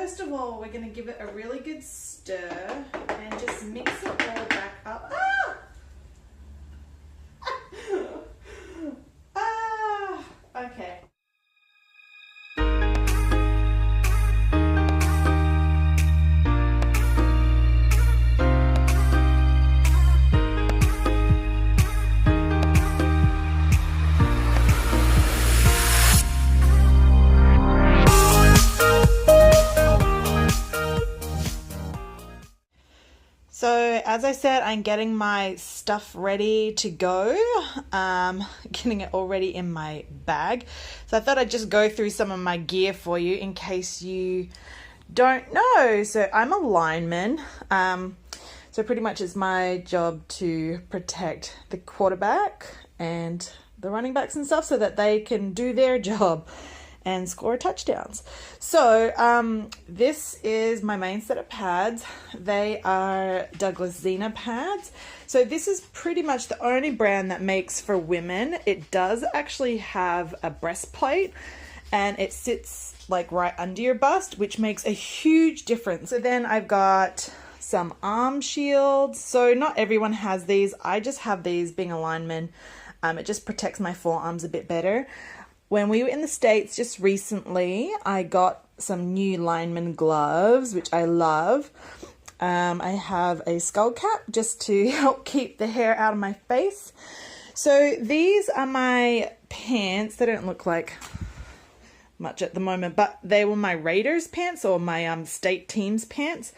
first of all, we're going to give it a really good stir and just mix it all back up. Okay. So as I said, I'm getting my stuff ready to go, getting it already in my bag. So I thought I'd just go through some of my gear for you in case you don't know. So I'm a lineman. So pretty much it's my job to protect the quarterback and the running backs and stuff so that they can do their job and score touchdowns. So this is my main set of pads. They are Douglas Zena pads. So this is pretty much the only brand that makes for women. It does actually have a breastplate and it sits like right under your bust, which makes a huge difference. So then I've got some arm shields. So not everyone has these. I just have these being a lineman. It just protects my forearms a bit better. When we were in the States just recently, I got some new lineman gloves, which I love. I have a skull cap just to help keep the hair out of my face. So these are my pants. They don't look like much at the moment, but they were my Raiders pants or my state teams pants.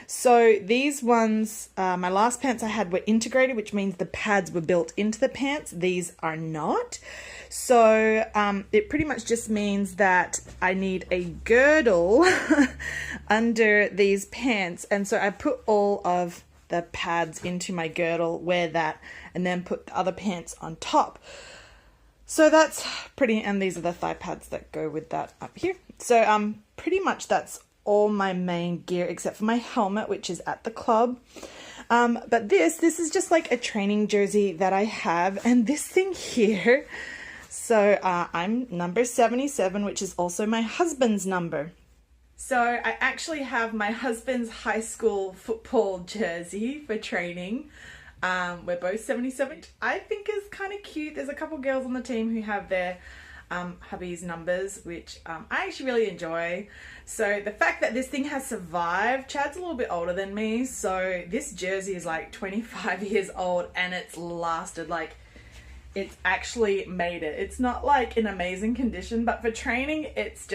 So these ones, my last pants I had were integrated, which means the pads were built into the pants. These are not. So it pretty much just means that I need a girdle under these pants. And so I put all of the pads into my girdle, wear that, and then put the other pants on top. So that's pretty, and these are the thigh pads that go with that up here. So pretty much that's all my main gear except for my helmet, which is at the club. But this is just like a training jersey that I have, and this thing here, so I'm number 77, which is also my husband's number. So I actually have my husband's high school football jersey for training. We're both 77. I think is kind of cute. There's a couple girls on the team who have their hubby's numbers, which I actually really enjoy. So the fact that this thing has survived, Chad's a little bit older than me, so this jersey is like 25 years old and it's lasted, like it's actually made it. It's not like in amazing condition, but for training it's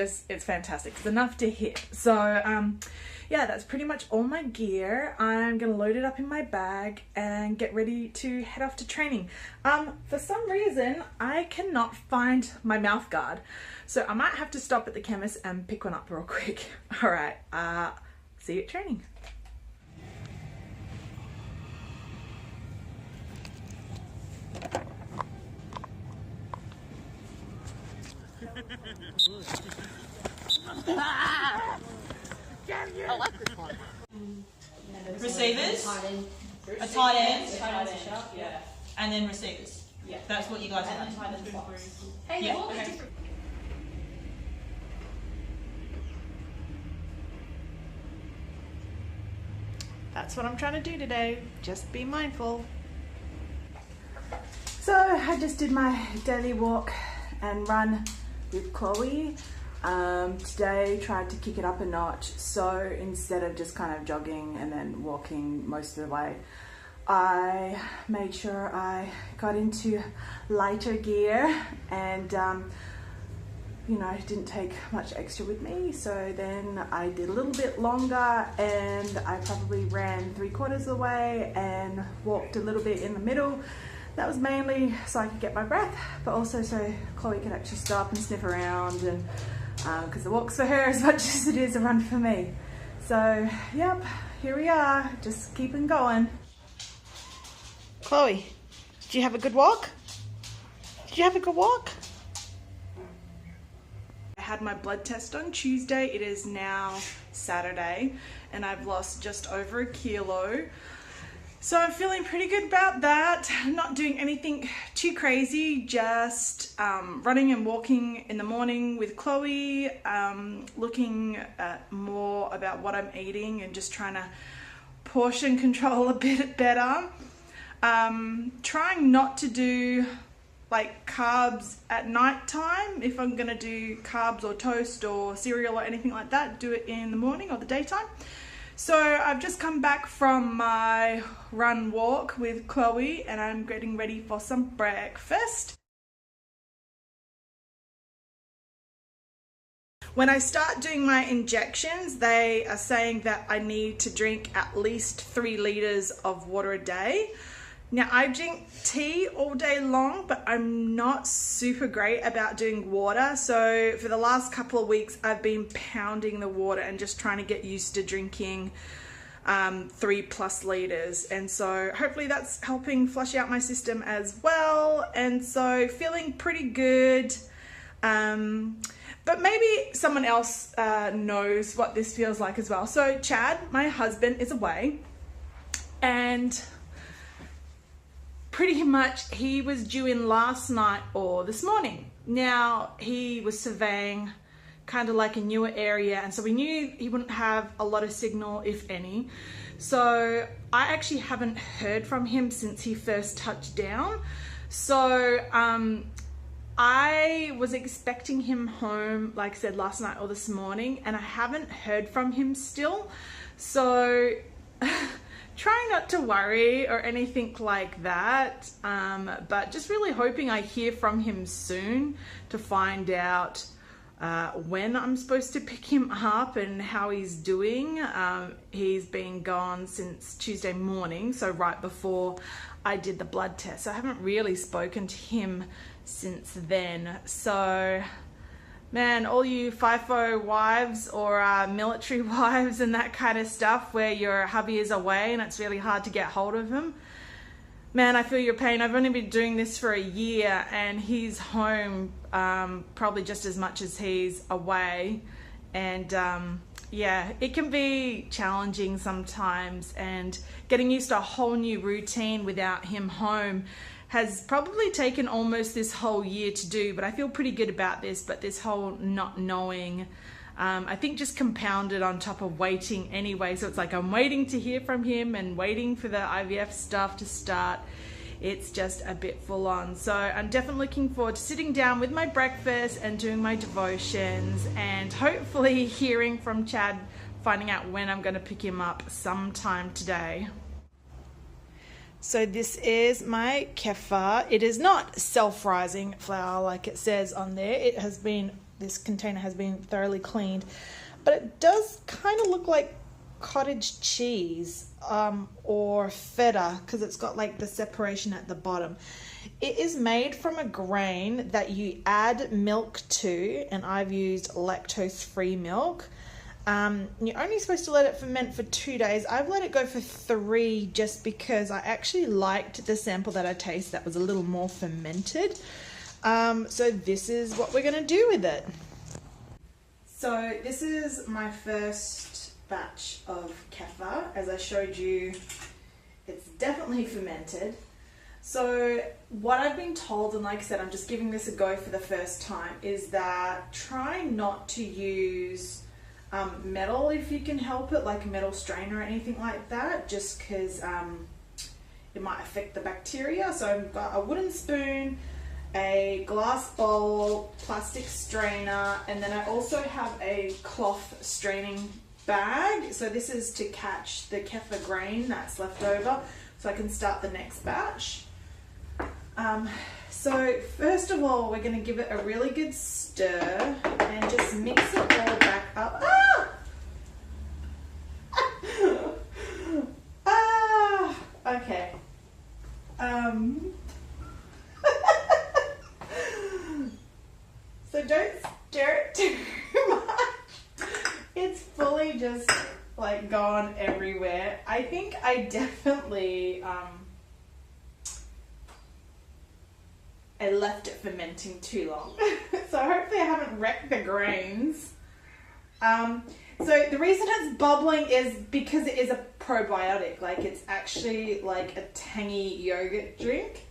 fantastic. It's enough to hit. So yeah, that's pretty much all my gear. I'm gonna load it up in my bag and get ready to head off to training. For some reason, I cannot find my mouth guard. So I might have to stop at the chemist and pick one up real quick. All right, see you at training. I like this one. Receivers, a tight end, Yeah. and then receivers. Yeah. That's what you guys are doing. Hey, Yeah, what was okay. different? That's what I'm trying to do today. Just be mindful. So I just did my daily walk and run with Chloe. Today tried to kick it up a notch. So instead of just kind of jogging and then walking most of the way, I made sure I got into lighter gear and you know, didn't take much extra with me. So then I did a little bit longer and I probably ran 3/4 of the way and walked a little bit in the middle. That was mainly so I could get my breath, but also so Chloe could actually stop and sniff around, and because the walk's for her as much as it is a run for me. So yep, here we are, just keeping going. Chloe, did you have a good walk? Did you have a good walk? I had my blood test on Tuesday. It is now Saturday and I've lost just over 1 kilo. So I'm feeling pretty good about that. Not doing anything too crazy, just running and walking in the morning with Chloe, looking at more about what I'm eating and just trying to portion control a bit better. Trying not to do like carbs at night time. If I'm gonna do carbs or toast or cereal or anything like that, do it in the morning or the daytime. So I've just come back from my run walk with Chloe and I'm getting ready for some breakfast. When I start doing my injections, they are saying that I need to drink at least 3 liters of water a day. Now I drink tea all day long, but I'm not super great about doing water. So for the last couple of weeks, I've been pounding the water and just trying to get used to drinking 3+ liters. And so hopefully that's helping flush out my system as well. And so feeling pretty good. But maybe someone else knows what this feels like as well. So Chad, my husband, is away and pretty much he was due in last night or this morning. Now he was surveying kind of like a newer area, and so we knew he wouldn't have a lot of signal, if any. So I actually haven't heard from him since he first touched down. So I was expecting him home, like I said, last night or this morning, and I haven't heard from him still. So trying not to worry or anything like that, but just really hoping I hear from him soon to find out when I'm supposed to pick him up and how he's doing. He's been gone since Tuesday morning, so right before I did the blood test. So I haven't really spoken to him since then. So man, all you FIFO wives or military wives and that kind of stuff where your hubby is away and it's really hard to get hold of him. Man, I feel your pain. I've only been doing this for a year and he's home probably just as much as he's away. And yeah, it can be challenging sometimes, and getting used to a whole new routine without him home has probably taken almost this whole year to do, but I feel pretty good about this. But this whole not knowing, I think just compounded on top of waiting anyway. So it's like I'm waiting to hear from him and waiting for the IVF stuff to start. It's just a bit full on. So I'm definitely looking forward to sitting down with my breakfast and doing my devotions and hopefully hearing from Chad, finding out when I'm going to pick him up sometime today. So this is my kefir. It is not self-rising flour like it says on there. This container has been thoroughly cleaned, but it does kind of look like cottage cheese or feta because it's got like the separation at the bottom. It is made from a grain that you add milk to, and I've used lactose-free milk. You're only supposed to let it ferment for 2 days. I've let it go for 3 just because I actually liked the sample that I tasted that was a little more fermented. So this is what we're going to do with it. So this is my first batch of kefir. As I showed you, it's definitely fermented. So what I've been told, and like I said, I'm just giving this a go for the first time, is that try not to use metal if you can help it, like a metal strainer or anything like that, just because it might affect the bacteria. So I've got a wooden spoon, a glass bowl, plastic strainer, and then I also have a cloth straining bag. So this is to catch the kefir grain that's left over so I can start the next batch. So first of all, we're going to give it a really good stir and just mix it all back up. Okay. So don't stir it too much. It's fully just like gone everywhere. I think I definitely I left it fermenting too long. So hopefully I haven't wrecked the grains. So the reason it's bubbling is because it is a probiotic. Like it's actually like a tangy yogurt drink.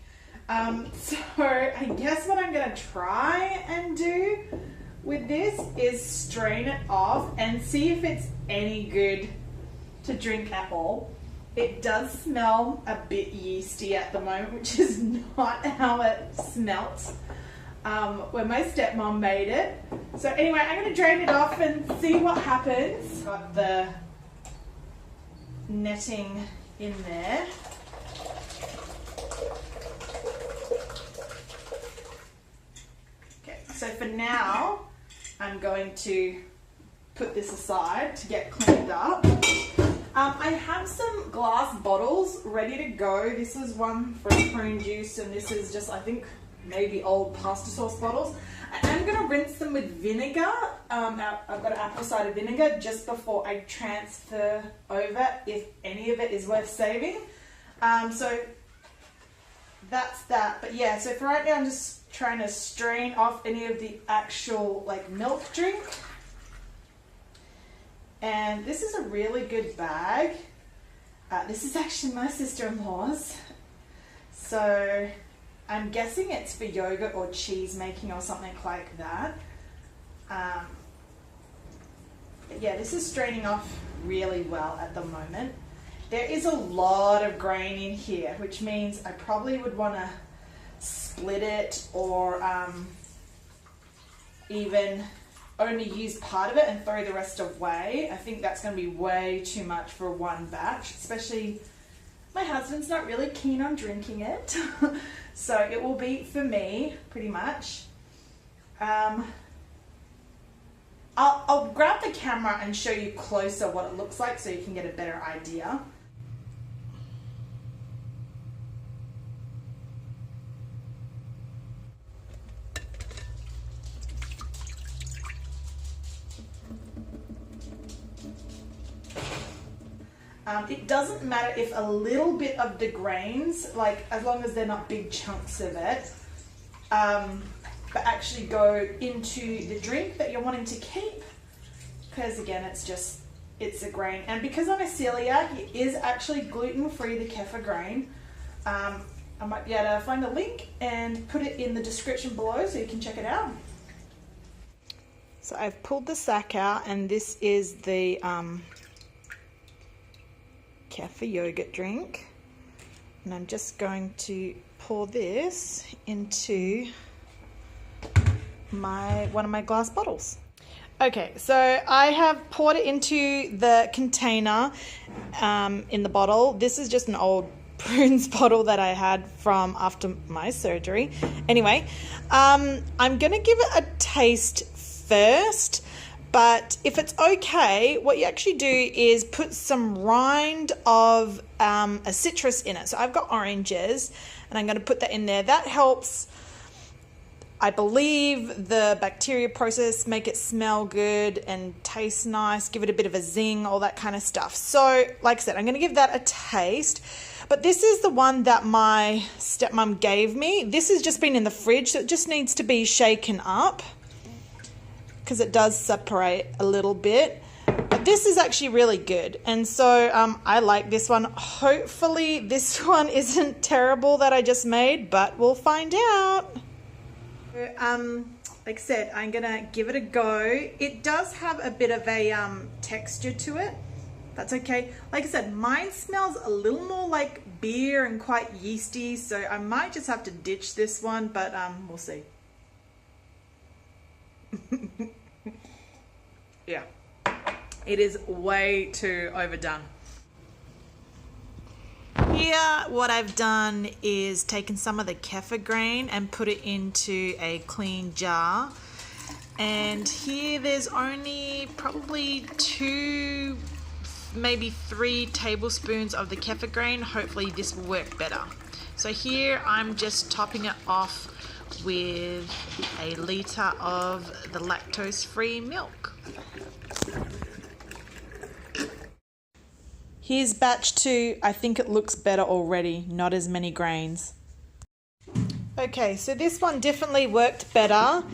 So I guess what I'm gonna try and do with this is strain it off and see if it's any good to drink at all. It does smell a bit yeasty at the moment, which is not how it smelt when my stepmom made it. So anyway, I'm going to drain it off and see what happens. Got the netting in there. Okay, so for now, I'm going to put this aside to get cleaned up. I have some glass bottles ready to go. This is one for prune juice, and this is just, I think, maybe old pasta sauce bottles. I'm going to rinse them with vinegar. I've got an apple cider vinegar just before I transfer over, if any of it is worth saving. So that's that. But yeah, so for right now, I'm just trying to strain off any of the actual like milk drink. And this is a really good bag. This is actually my sister-in-law's. So I'm guessing it's for yogurt or cheese making or something like that. But yeah, this is straining off really well at the moment. There is a lot of grain in here, which means I probably would want to split it or even only use part of it and throw the rest away. I think that's going to be way too much for one batch, especially my husband's not really keen on drinking it. So it will be for me, pretty much. I'll grab the camera and show you closer what it looks like so you can get a better idea. It doesn't matter if a little bit of the grains, like as long as they're not big chunks of it, but actually go into the drink that you're wanting to keep, because again, it's a grain. And because I'm a celiac, it is actually gluten-free, the Kefir grain. I might be able to find a link and put it in the description below so you can check it out. So I've pulled the sack out, and this is the Kefir yogurt drink, and I'm just going to pour this into one of my glass bottles. Okay, so I have poured it into the container in the bottle. This is just an old prunes bottle that I had from after my surgery. Anyway, I'm gonna give it a taste first. But if it's okay, what you actually do is put some rind of a citrus in it. So I've got oranges, and I'm going to put that in there. That helps, I believe, the bacteria process, make it smell good and taste nice, give it a bit of a zing, all that kind of stuff. So, like I said, I'm going to give that a taste. But this is the one that my stepmom gave me. This has just been in the fridge, so it just needs to be shaken up, because it does separate a little bit. But this is actually really good, and so I like this one. Hopefully this one isn't terrible that I just made, but we'll find out. Like I said, I'm gonna give it a go. It does have a bit of a texture to it. That's okay. Like I said, mine smells a little more like beer and quite yeasty, so I might just have to ditch this one, but we'll see. Yeah, it is way too overdone. Here, what I've done is taken some of the Kefir grain and put it into a clean jar. And here there's only probably 2, maybe 3 tablespoons of the Kefir grain. Hopefully this will work better. So here I'm just topping it off with a litre of the lactose-free milk. Here's batch 2. I think it looks better already, not as many grains. Okay, so this one definitely worked better.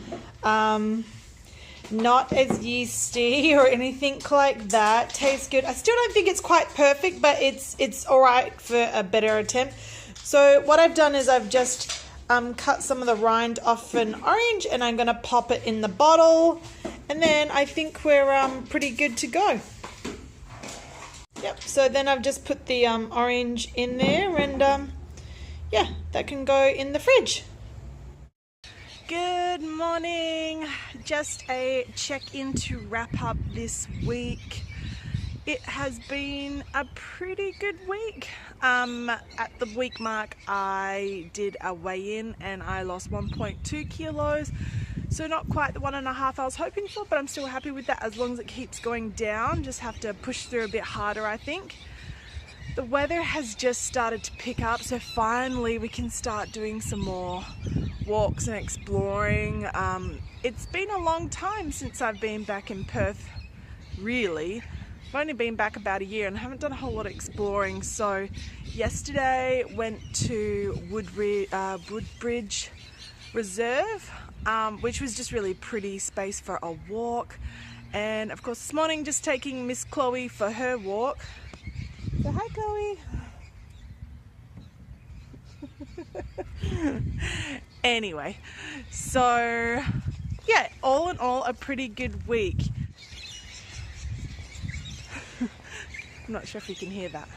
Not as yeasty or anything like that. Tastes good. I still don't think it's quite perfect, but it's all right for a better attempt. So what I've done is I've just cut some of the rind off an orange, and I'm going to pop it in the bottle, and then I think we're pretty good to go. Yep, so then I've just put the orange in there, and yeah, that can go in the fridge. Good morning. Just a check-in to wrap up this week. It has been a pretty good week. At the week mark, I did a weigh-in and I lost 1.2 kilos. So not quite the 1.5 I was hoping for, but I'm still happy with that as long as it keeps going down. Just have to push through a bit harder, I think. The weather has just started to pick up, so finally we can start doing some more walks and exploring. It's been a long time since I've been back in Perth, really. I've only been back about a year and haven't done a whole lot of exploring. So yesterday went to Woodbridge Reserve, which was just really pretty space for a walk. And of course this morning just taking Miss Chloe for her walk. So hi Chloe. Anyway, so yeah, all in all a pretty good week. I'm not sure if you can hear that.